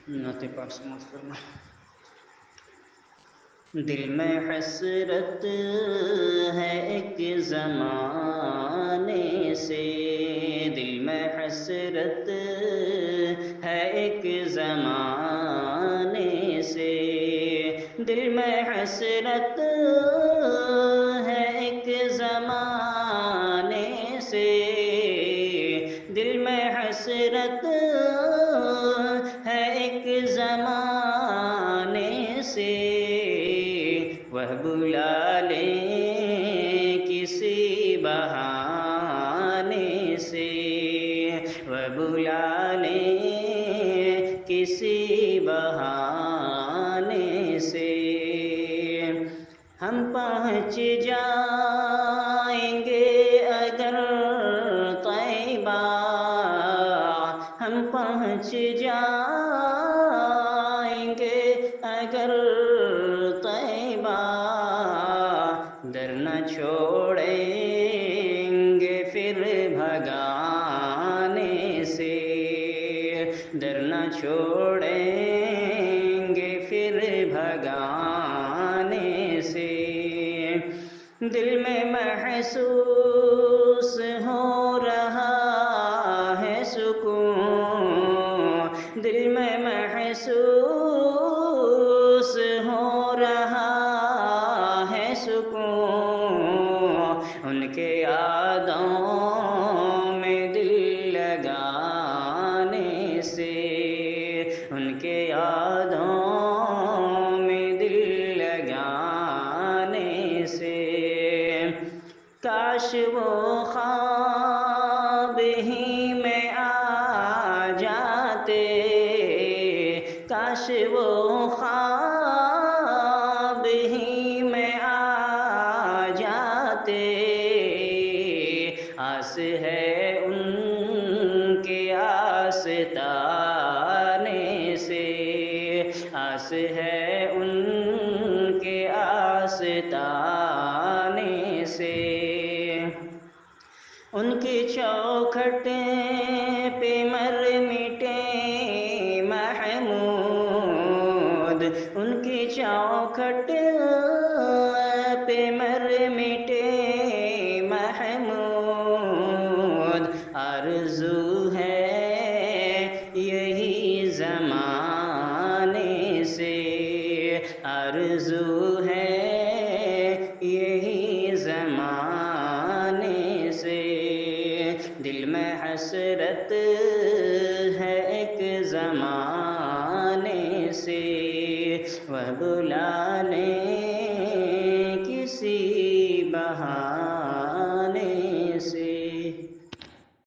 نعت پاک سماعت فرمائیں۔ دل میں حسرت ہے ایک زمانے سے، دل میں حسرت ہے ایک زمانے سے، دل میں حسرت ہے ایک زمانے سے، دل میں حسرت ہے ایک زمانے سے، وہ بلا لیں کسی بہانے سے، وہ بلا لیں کسی بہانے سے، ہم پہنچ جائیں گے اگر طیبہ، ہم پہنچ جائیں گے اگر طیبہ، در نہ چھوڑیں گے پھر بھگانے سے، در نہ چھوڑیں گے پھر بھگانے سے، دل میں محسوس ہو رہا ہے سکون، دل میں محسوس ہو رہا ہے سکون، ان کے یادوں میں دل لگانے سے، ان کے یادوں میں دل لگانے سے، کاش وہ خواب ہی میں آ جاتے، کاش وہ خواب ہی میں آ جاتے، آس ہے ان کے آستانے سے، آس ہے ان کے آستانے سے، ان کی چوکھٹیں پہ مر مٹے محمود، ان کی چوکھٹ پہ مر مٹے محمود، آرزو ہے یہی زمانے سے، آرزو ہے یہی زمانے سے، دل میں حسرت ہے ایک زمانے سے، وہ بلا لیں